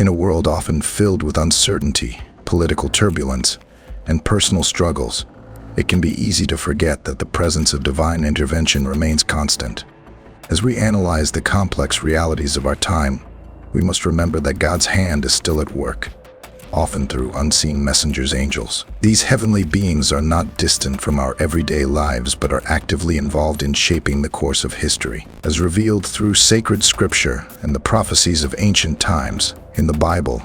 In a world often filled with uncertainty, political turbulence, and personal struggles, it can be easy to forget that the presence of divine intervention remains constant. As we analyze the complex realities of our time, we must remember that God's hand is still at work, often through unseen messengers, angels. These heavenly beings are not distant from our everyday lives, but are actively involved in shaping the course of history. As revealed through sacred scripture and the prophecies of ancient times, in the Bible,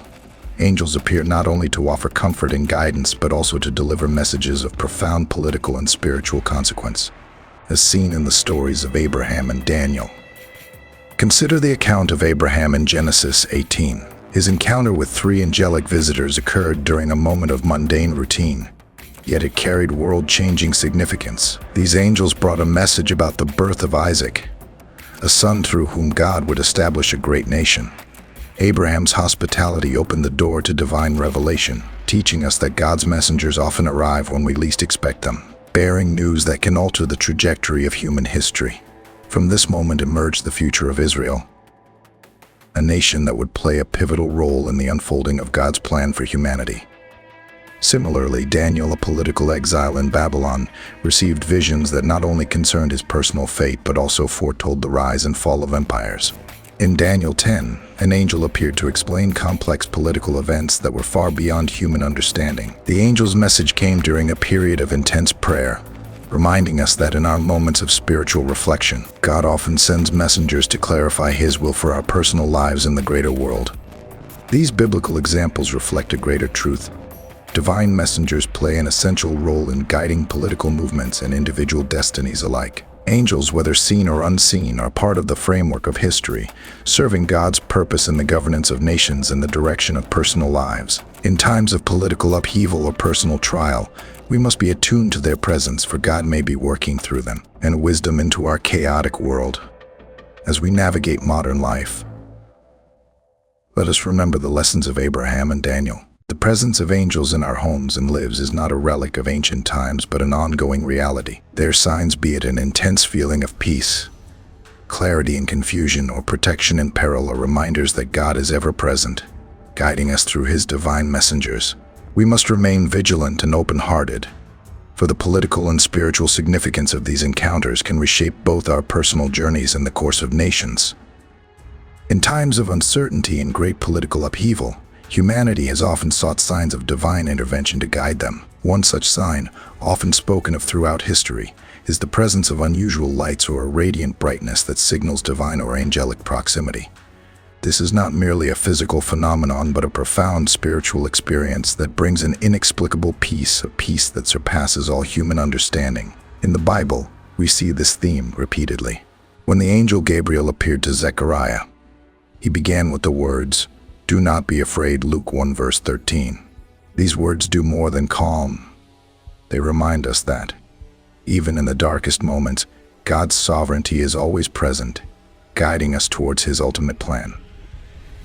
angels appear not only to offer comfort and guidance, but also to deliver messages of profound political and spiritual consequence, as seen in the stories of Abraham and Daniel. Consider the account of Abraham in Genesis 18. His encounter with three angelic visitors occurred during a moment of mundane routine, yet it carried world-changing significance. These angels brought a message about the birth of Isaac, a son through whom God would establish a great nation. Abraham's hospitality opened the door to divine revelation, teaching us that God's messengers often arrive when we least expect them, bearing news that can alter the trajectory of human history. From this moment emerged the future of Israel, a nation that would play a pivotal role in the unfolding of God's plan for humanity. Similarly, Daniel, a political exile in Babylon, received visions that not only concerned his personal fate, but also foretold the rise and fall of empires. In Daniel 10, an angel appeared to explain complex political events that were far beyond human understanding. The angel's message came during a period of intense prayer, reminding us that in our moments of spiritual reflection, God often sends messengers to clarify His will for our personal lives in the greater world. These biblical examples reflect a greater truth. Divine messengers play an essential role in guiding political movements and individual destinies alike. Angels, whether seen or unseen, are part of the framework of history, serving God's purpose in the governance of nations and the direction of personal lives. In times of political upheaval or personal trial, we must be attuned to their presence, for God may be working through them, and wisdom into our chaotic world. As we navigate modern life, let us remember the lessons of Abraham and Daniel. The presence of angels in our homes and lives is not a relic of ancient times, but an ongoing reality. Their signs, be it an intense feeling of peace, clarity in confusion, or protection in peril, are reminders that God is ever present, guiding us through His divine messengers. We must remain vigilant and open-hearted, for the political and spiritual significance of these encounters can reshape both our personal journeys and the course of nations. In times of uncertainty and great political upheaval, humanity has often sought signs of divine intervention to guide them. One such sign, often spoken of throughout history, is the presence of unusual lights or a radiant brightness that signals divine or angelic proximity. This is not merely a physical phenomenon, but a profound spiritual experience that brings an inexplicable peace, a peace that surpasses all human understanding. In the Bible, we see this theme repeatedly. When the angel Gabriel appeared to Zechariah, he began with the words, "Do not be afraid," Luke 1 verse 13. These words do more than calm. They remind us that, even in the darkest moments, God's sovereignty is always present, guiding us towards His ultimate plan.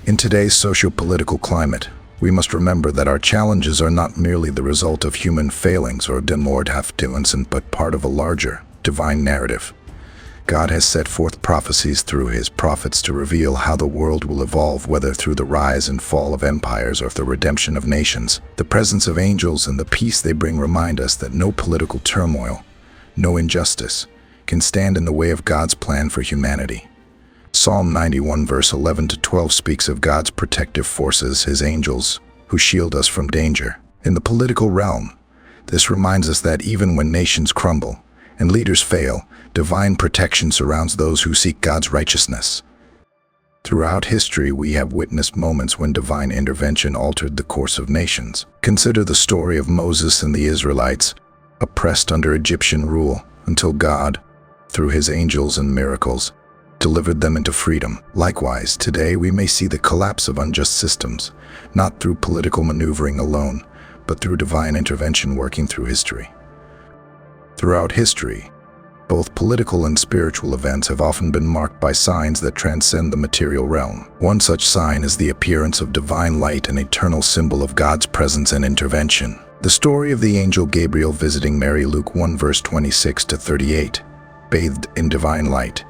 In today's socio-political climate, we must remember that our challenges are not merely the result of human failings or demordhaftuensen, but part of a larger, divine narrative. God has set forth prophecies through His prophets to reveal how the world will evolve, whether through the rise and fall of empires or the redemption of nations. The presence of angels and the peace they bring remind us that no political turmoil, no injustice, can stand in the way of God's plan for humanity. Psalm 91 verse 11 to 12 speaks of God's protective forces, His angels, who shield us from danger. In the political realm, this reminds us that even when nations crumble and leaders fail, divine protection surrounds those who seek God's righteousness. Throughout history, we have witnessed moments when divine intervention altered the course of nations. Consider the story of Moses and the Israelites, oppressed under Egyptian rule, until God, through His angels and miracles, delivered them into freedom. Likewise, today we may see the collapse of unjust systems, not through political maneuvering alone, but through divine intervention working through history. Throughout history, both political and spiritual events have often been marked by signs that transcend the material realm. One such sign is the appearance of divine light, an eternal symbol of God's presence and intervention. The story of the angel Gabriel visiting Mary, Luke 1 verse 26 to 38, bathed in divine light,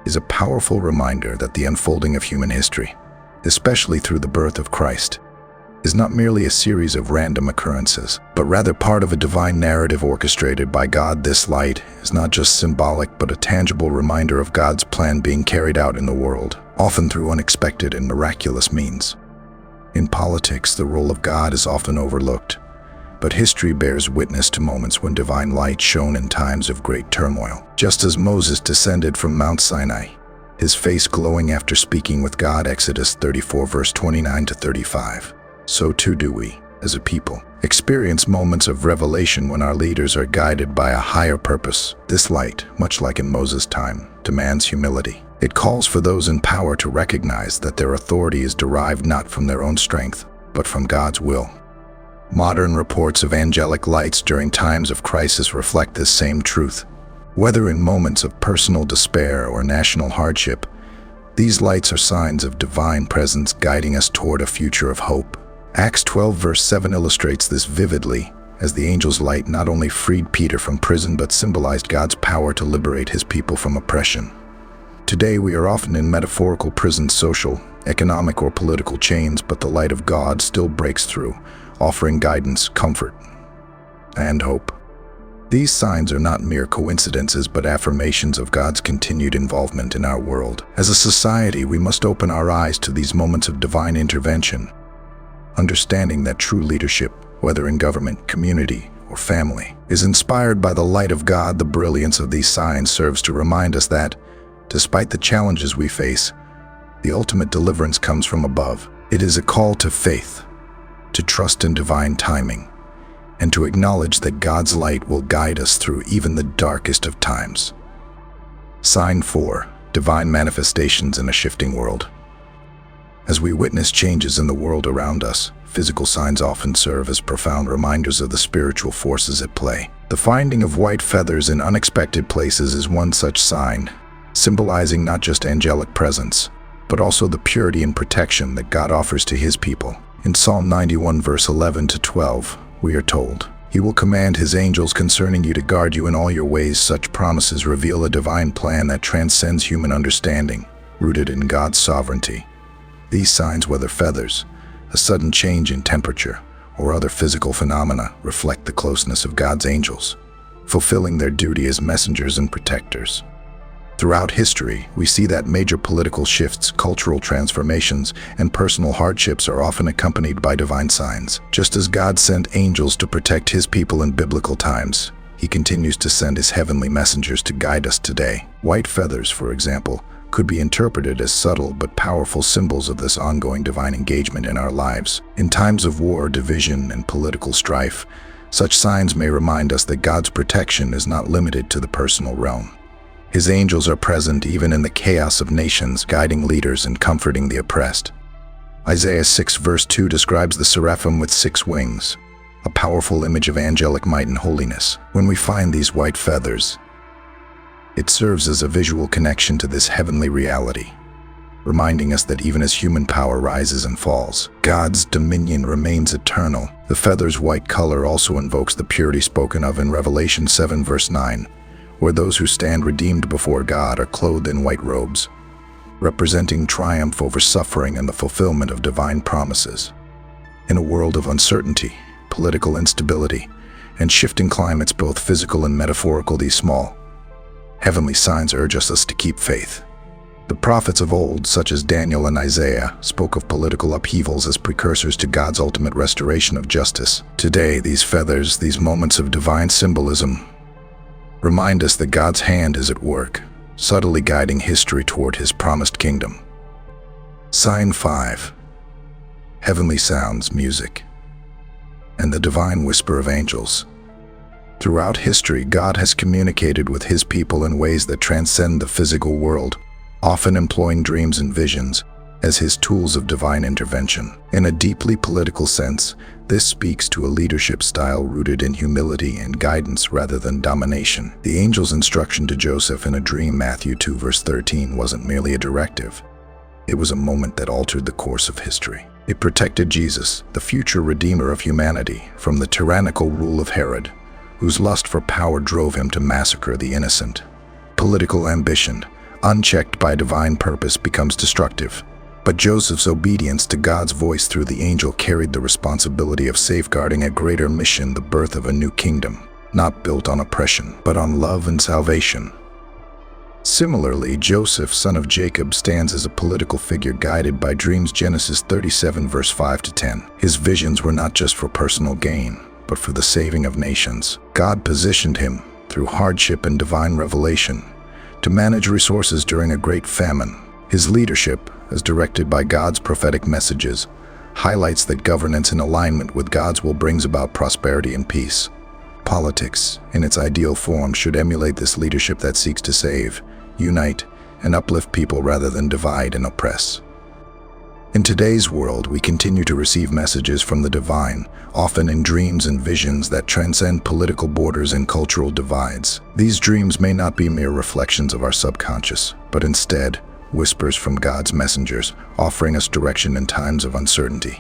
is a powerful reminder that the unfolding of human history, especially through the birth of Christ, is not merely a series of random occurrences, but rather part of a divine narrative orchestrated by God. This light is not just symbolic, but a tangible reminder of God's plan being carried out in the world, often through unexpected and miraculous means. In politics, the role of God is often overlooked, but history bears witness to moments when divine light shone in times of great turmoil. Just as Moses descended from Mount Sinai, his face glowing after speaking with God, Exodus 34 verse 29 to 35. So too do we, as a people, experience moments of revelation when our leaders are guided by a higher purpose. This light, much like in Moses' time, demands humility. It calls for those in power to recognize that their authority is derived not from their own strength, but from God's will. Modern reports of angelic lights during times of crisis reflect this same truth. Whether in moments of personal despair or national hardship, these lights are signs of divine presence guiding us toward a future of hope. Acts 12 verse 7 illustrates this vividly, as the angel's light not only freed Peter from prison but symbolized God's power to liberate his people from oppression. Today we are often in metaphorical prisons, social, economic, or political chains, but the light of God still breaks through, offering guidance, comfort, and hope. These signs are not mere coincidences, but affirmations of God's continued involvement in our world. As a society, we must open our eyes to these moments of divine intervention, understanding that true leadership, whether in government, community, or family, is inspired by the light of God. The brilliance of these signs serves to remind us that, despite the challenges we face, the ultimate deliverance comes from above. It is a call to faith, to trust in divine timing, and to acknowledge that God's light will guide us through even the darkest of times. Sign 4. Divine manifestations in a shifting world. As we witness changes in the world around us, physical signs often serve as profound reminders of the spiritual forces at play. The finding of white feathers in unexpected places is one such sign, symbolizing not just angelic presence, but also the purity and protection that God offers to his people. In Psalm 91 verse 11 to 12, we are told, "He will command his angels concerning you to guard you in all your ways." Such promises reveal a divine plan that transcends human understanding, rooted in God's sovereignty. These signs, whether feathers, a sudden change in temperature, or other physical phenomena, reflect the closeness of God's angels, fulfilling their duty as messengers and protectors. Throughout history, we see that major political shifts, cultural transformations, and personal hardships are often accompanied by divine signs. Just as God sent angels to protect his people in biblical times, he continues to send his heavenly messengers to guide us today. White feathers, for example, could be interpreted as subtle but powerful symbols of this ongoing divine engagement in our lives. In times of war, division, and political strife, such signs may remind us that God's protection is not limited to the personal realm. His angels are present even in the chaos of nations, guiding leaders and comforting the oppressed. Isaiah 6 verse 2 describes the seraphim with 6 wings, a powerful image of angelic might and holiness. When we find these white feathers, it serves as a visual connection to this heavenly reality, reminding us that even as human power rises and falls, God's dominion remains eternal. The feather's white color also invokes the purity spoken of in Revelation 7 verse 9, where those who stand redeemed before God are clothed in white robes, representing triumph over suffering and the fulfillment of divine promises. In a world of uncertainty, political instability, and shifting climates, both physical and metaphorical, these small, heavenly signs urge us to keep faith. The prophets of old, such as Daniel and Isaiah, spoke of political upheavals as precursors to God's ultimate restoration of justice. Today, these feathers, these moments of divine symbolism, remind us that God's hand is at work, subtly guiding history toward his promised kingdom. Sign 5. Heavenly sounds, music, and the divine whisper of angels. Throughout history, God has communicated with his people in ways that transcend the physical world, often employing dreams and visions as his tools of divine intervention. In a deeply political sense, this speaks to a leadership style rooted in humility and guidance rather than domination. The angel's instruction to Joseph in a dream, Matthew 2 verse 13, wasn't merely a directive. It was a moment that altered the course of history. It protected Jesus, the future redeemer of humanity, from the tyrannical rule of Herod, whose lust for power drove him to massacre the innocent. Political ambition, unchecked by divine purpose, becomes destructive, But Joseph's obedience to God's voice through the angel carried the responsibility of safeguarding a greater mission, the birth of a new kingdom, not built on oppression, but on love and salvation. Similarly, Joseph, son of Jacob, stands as a political figure guided by dreams. Genesis 37 verse 5 to 10. His visions were not just for personal gain, but for the saving of nations. God positioned him, through hardship and divine revelation, to manage resources during a great famine. His leadership, as directed by God's prophetic messages, highlights that governance in alignment with God's will brings about prosperity and peace. Politics, in its ideal form, should emulate this leadership that seeks to save, unite, and uplift people rather than divide and oppress. In today's world, we continue to receive messages from the divine, often in dreams and visions that transcend political borders and cultural divides. These dreams may not be mere reflections of our subconscious, but instead, whispers from God's messengers, offering us direction in times of uncertainty.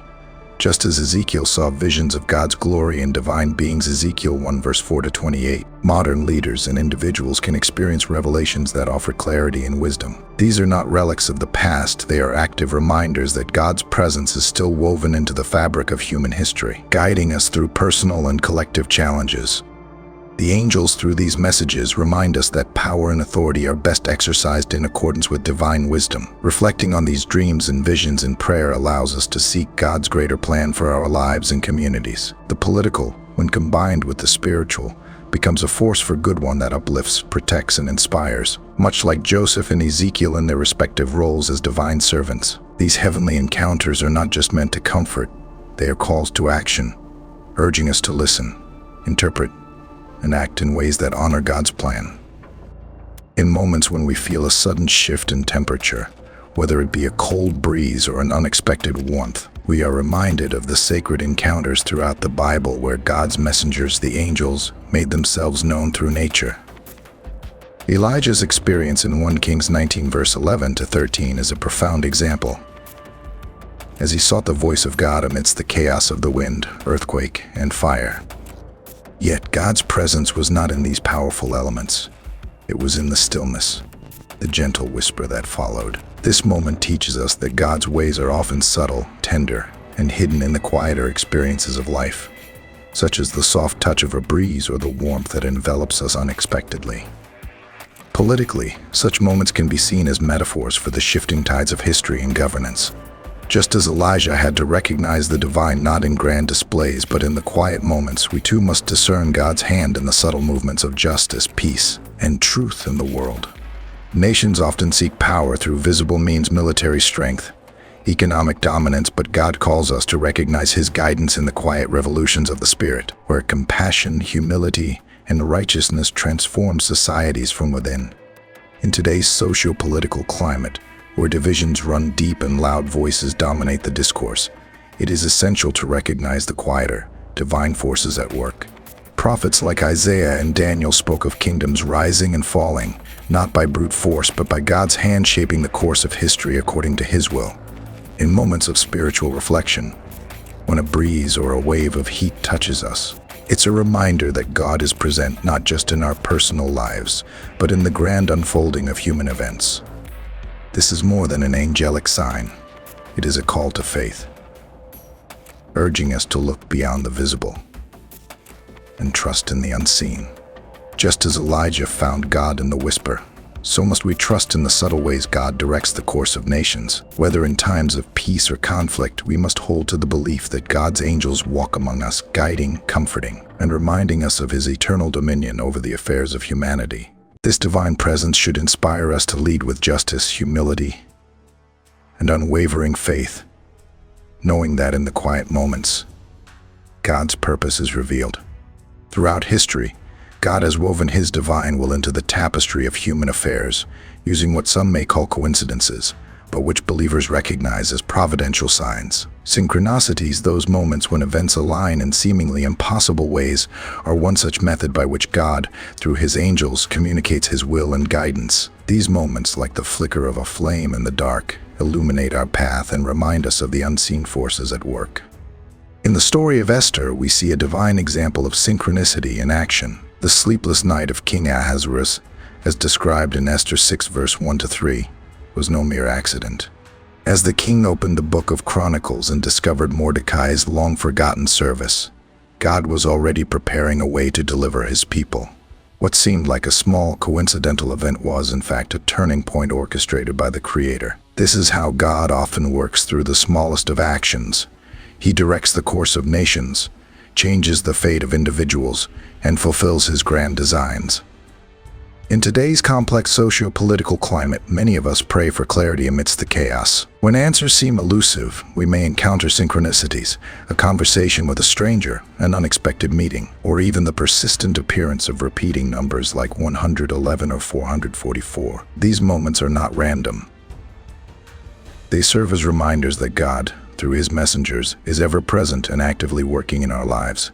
Just as Ezekiel saw visions of God's glory and divine beings, Ezekiel 1 verse 4 to 28, modern leaders and individuals can experience revelations that offer clarity and wisdom. These are not relics of the past, they are active reminders that God's presence is still woven into the fabric of human history, guiding us through personal and collective challenges. The angels, through these messages, remind us that power and authority are best exercised in accordance with divine wisdom. Reflecting on these dreams and visions in prayer allows us to seek God's greater plan for our lives and communities. The political, when combined with the spiritual, becomes a force for good, one that uplifts, protects, and inspires. Much like Joseph and Ezekiel in their respective roles as divine servants, these heavenly encounters are not just meant to comfort, they are calls to action, urging us to listen, interpret, and act in ways that honor God's plan. In moments when we feel a sudden shift in temperature, whether it be a cold breeze or an unexpected warmth, we are reminded of the sacred encounters throughout the Bible where God's messengers, the angels, made themselves known through nature. Elijah's experience in 1 Kings 19 verse 11 to 13 is a profound example. As he sought the voice of God amidst the chaos of the wind, earthquake, and fire. Yet God's presence was not in these powerful elements. It was in the stillness, the gentle whisper that followed. This moment teaches us that God's ways are often subtle, tender, and hidden in the quieter experiences of life, such as the soft touch of a breeze or the warmth that envelops us unexpectedly. Politically, such moments can be seen as metaphors for the shifting tides of history and governance. Just as Elijah had to recognize the divine not in grand displays but in the quiet moments, we too must discern God's hand in the subtle movements of justice, peace, and truth in the world. Nations often seek power through visible means, military strength, economic dominance, but God calls us to recognize His guidance in the quiet revolutions of the Spirit, where compassion, humility, and righteousness transform societies from within. In today's socio-political climate, where divisions run deep and loud voices dominate the discourse, it is essential to recognize the quieter, divine forces at work. Prophets like Isaiah and Daniel spoke of kingdoms rising and falling, not by brute force, but by God's hand shaping the course of history according to His will. In moments of spiritual reflection, when a breeze or a wave of heat touches us, it's a reminder that God is present not just in our personal lives, but in the grand unfolding of human events. This is more than an angelic sign. It is a call to faith, urging us to look beyond the visible and trust in the unseen. Just as Elijah found God in the whisper, so must we trust in the subtle ways God directs the course of nations. Whether in times of peace or conflict, we must hold to the belief that God's angels walk among us, guiding, comforting, and reminding us of His eternal dominion over the affairs of humanity. This divine presence should inspire us to lead with justice, humility, and unwavering faith, knowing that in the quiet moments, God's purpose is revealed. Throughout history, God has woven His divine will into the tapestry of human affairs, using what some may call coincidences, but which believers recognize as providential signs. Synchronicities, those moments when events align in seemingly impossible ways, are one such method by which God, through His angels, communicates His will and guidance. These moments, like the flicker of a flame in the dark, illuminate our path and remind us of the unseen forces at work. In the story of Esther, we see a divine example of synchronicity in action. The sleepless night of King Ahasuerus, as described in Esther 6 verse 1 to 3, was no mere accident. As the king opened the book of Chronicles and discovered Mordecai's long-forgotten service, God was already preparing a way to deliver his people. What seemed like a small, coincidental event was, in fact, a turning point orchestrated by the Creator. This is how God often works through the smallest of actions. He directs the course of nations, changes the fate of individuals, and fulfills his grand designs. In today's complex socio-political climate, many of us pray for clarity amidst the chaos. When answers seem elusive, we may encounter synchronicities, a conversation with a stranger, an unexpected meeting, or even the persistent appearance of repeating numbers like 111 or 444. These moments are not random. They serve as reminders that God, through his messengers, is ever present and actively working in our lives.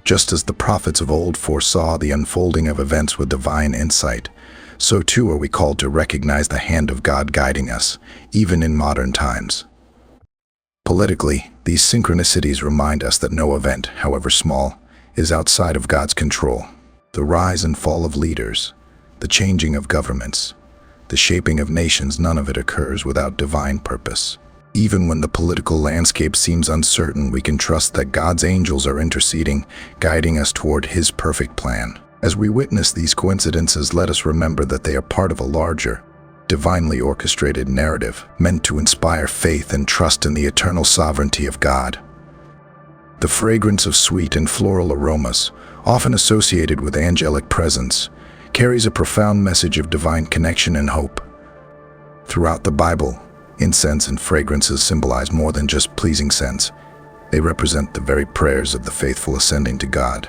Just as the prophets of old foresaw the unfolding of events with divine insight, so too are we called to recognize the hand of God guiding us, even in modern times. Politically, these synchronicities remind us that no event, however small, is outside of God's control. The rise and fall of leaders, the changing of governments, the shaping of nations, none of it occurs without divine purpose. Even when the political landscape seems uncertain, we can trust that God's angels are interceding, guiding us toward his perfect plan. As we witness these coincidences, let us remember that they are part of a larger, divinely orchestrated narrative meant to inspire faith and trust in the eternal sovereignty of God. The fragrance of sweet and floral aromas, often associated with angelic presence, carries a profound message of divine connection and hope. Throughout the Bible, incense and fragrances symbolize more than just pleasing scents. They represent the very prayers of the faithful ascending to God.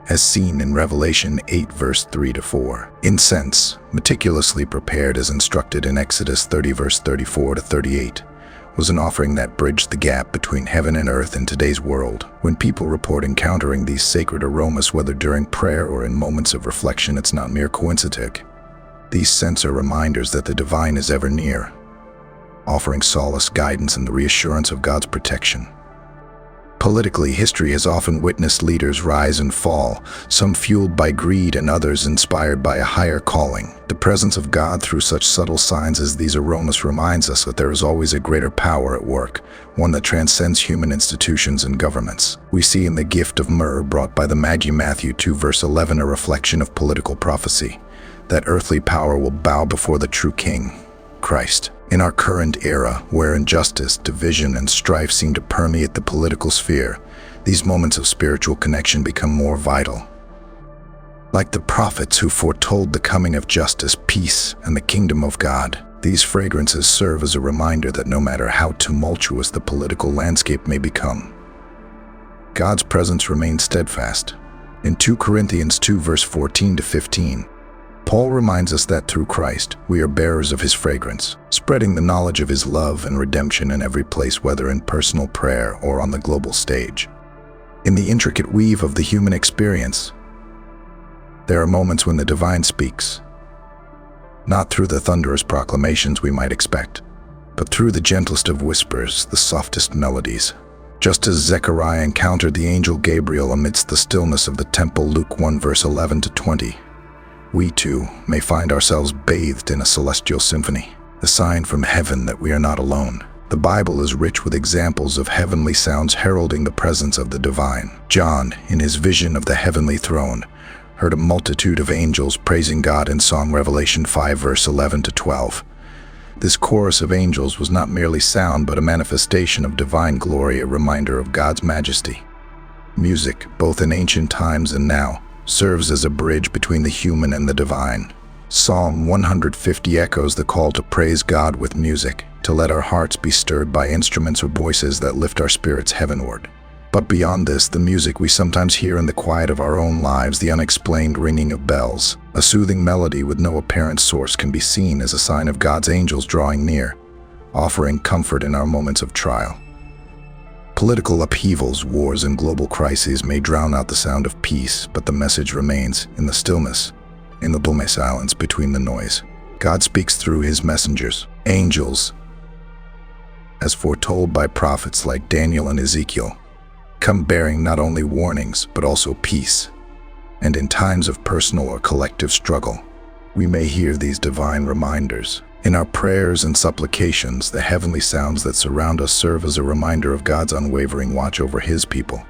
As seen in Revelation 8 verse 3-4, incense, meticulously prepared as instructed in Exodus 30 verse 34-38, was an offering that bridged the gap between heaven and earth in today's world. When people report encountering these sacred aromas, whether during prayer or in moments of reflection, it's not mere coincidence. These scents are reminders that the divine is ever near, offering solace, guidance, and the reassurance of God's protection. Politically, history has often witnessed leaders rise and fall, some fueled by greed and others inspired by a higher calling. The presence of God through such subtle signs as these aromas reminds us that there is always a greater power at work, one that transcends human institutions and governments. We see in the gift of myrrh brought by the Magi Matthew 2 verse 11 a reflection of political prophecy, that earthly power will bow before the true King, Christ. In our current era, where injustice, division, and strife seem to permeate the political sphere, these moments of spiritual connection become more vital. Like the prophets who foretold the coming of justice, peace, and the kingdom of God, these fragrances serve as a reminder that no matter how tumultuous the political landscape may become, God's presence remains steadfast. In 2 Corinthians 2 verse 14-15, Paul reminds us that through Christ, we are bearers of his fragrance, spreading the knowledge of his love and redemption in every place, whether in personal prayer or on the global stage. In the intricate weave of the human experience, there are moments when the divine speaks, not through the thunderous proclamations we might expect, but through the gentlest of whispers, the softest melodies. Just as Zechariah encountered the angel Gabriel amidst the stillness of the temple, Luke 1 verse 11-20, we too may find ourselves bathed in a celestial symphony, a sign from heaven that we are not alone. The Bible is rich with examples of heavenly sounds heralding the presence of the divine. John, in his vision of the heavenly throne, heard a multitude of angels praising God in song, Revelation 5 verse 11-12. This chorus of angels was not merely sound, but a manifestation of divine glory, a reminder of God's majesty. Music, both in ancient times and now, serves as a bridge between the human and the divine. Psalm 150 echoes the call to praise God with music, to let our hearts be stirred by instruments or voices that lift our spirits heavenward. But beyond this, the music we sometimes hear in the quiet of our own lives, the unexplained ringing of bells, a soothing melody with no apparent source, can be seen as a sign of God's angels drawing near, offering comfort in our moments of trial. Political upheavals, wars, and global crises may drown out the sound of peace, but the message remains in the stillness, in the booming silence between the noise. God speaks through his messengers, angels, as foretold by prophets like Daniel and Ezekiel, come bearing not only warnings, but also peace. And in times of personal or collective struggle, we may hear these divine reminders. In our prayers and supplications, the heavenly sounds that surround us serve as a reminder of God's unwavering watch over His people.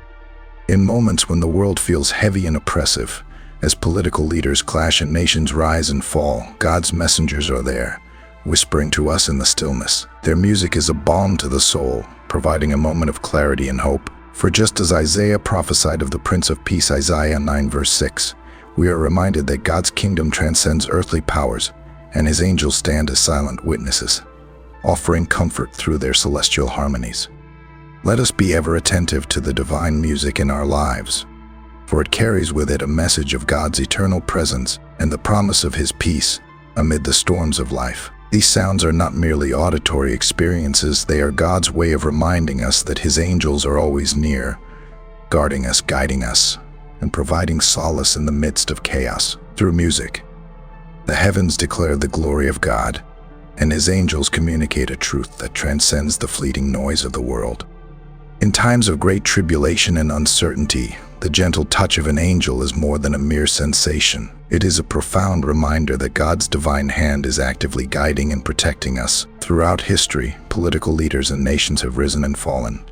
In moments when the world feels heavy and oppressive, as political leaders clash and nations rise and fall, God's messengers are there, whispering to us in the stillness. Their music is a balm to the soul, providing a moment of clarity and hope. For just as Isaiah prophesied of the Prince of Peace, Isaiah 9 verse 6, we are reminded that God's kingdom transcends earthly powers, and His angels stand as silent witnesses, offering comfort through their celestial harmonies. Let us be ever attentive to the divine music in our lives, for it carries with it a message of God's eternal presence and the promise of His peace amid the storms of life. These sounds are not merely auditory experiences, they are God's way of reminding us that His angels are always near, guarding us, guiding us, and providing solace in the midst of chaos. Through music, the heavens declare the glory of God, and His angels communicate a truth that transcends the fleeting noise of the world. In times of great tribulation and uncertainty, the gentle touch of an angel is more than a mere sensation. It is a profound reminder that God's divine hand is actively guiding and protecting us. Throughout history, political leaders and nations have risen and fallen,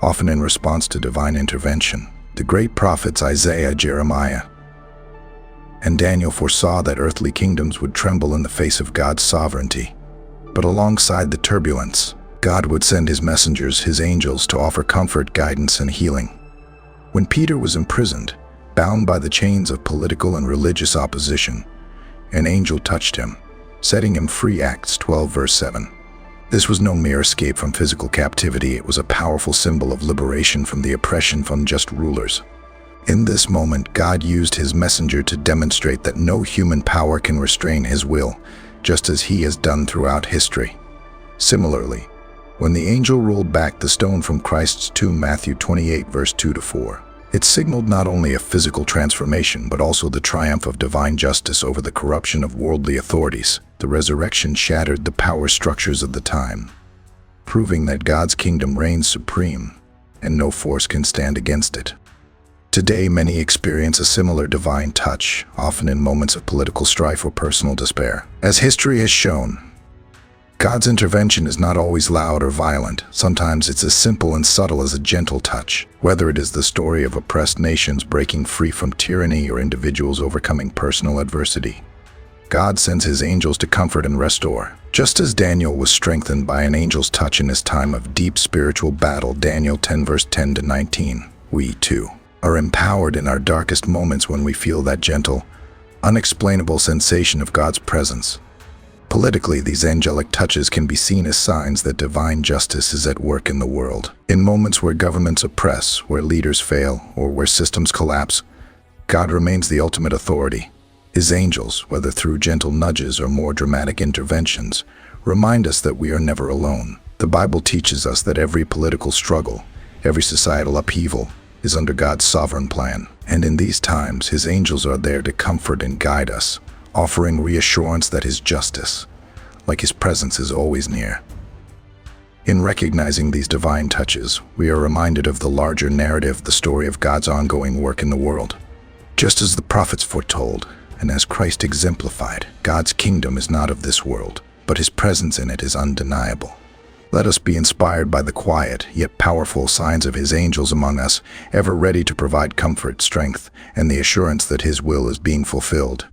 often in response to divine intervention. The great prophets Isaiah, Jeremiah, and Daniel foresaw that earthly kingdoms would tremble in the face of God's sovereignty. But alongside the turbulence, God would send His messengers, His angels, to offer comfort, guidance, and healing. When Peter was imprisoned, bound by the chains of political and religious opposition, an angel touched him, setting him free. Acts 12 verse 7. This was no mere escape from physical captivity, it was a powerful symbol of liberation from the oppression of unjust rulers. In this moment, God used His messenger to demonstrate that no human power can restrain His will, just as He has done throughout history. Similarly, when the angel rolled back the stone from Christ's tomb, Matthew 28 verse 2-4, it signaled not only a physical transformation but also the triumph of divine justice over the corruption of worldly authorities. The resurrection shattered the power structures of the time, proving that God's kingdom reigns supreme and no force can stand against it. Today, many experience a similar divine touch, often in moments of political strife or personal despair. As history has shown, God's intervention is not always loud or violent. Sometimes it's as simple and subtle as a gentle touch. Whether it is the story of oppressed nations breaking free from tyranny or individuals overcoming personal adversity, God sends His angels to comfort and restore. Just as Daniel was strengthened by an angel's touch in his time of deep spiritual battle, Daniel 10 verse 10-19, we too are empowered in our darkest moments when we feel that gentle, unexplainable sensation of God's presence. Politically, these angelic touches can be seen as signs that divine justice is at work in the world. In moments where governments oppress, where leaders fail, or where systems collapse, God remains the ultimate authority. His angels, whether through gentle nudges or more dramatic interventions, remind us that we are never alone. The Bible teaches us that every political struggle, every societal upheaval, is under God's sovereign plan. And in these times, His angels are there to comfort and guide us, offering reassurance that His justice, like His presence, is always near. In recognizing these divine touches, we are reminded of the larger narrative, the story of God's ongoing work in the world. Just as the prophets foretold, and as Christ exemplified, God's kingdom is not of this world, but His presence in it is undeniable. Let us be inspired by the quiet, yet powerful signs of His angels among us, ever ready to provide comfort, strength, and the assurance that His will is being fulfilled.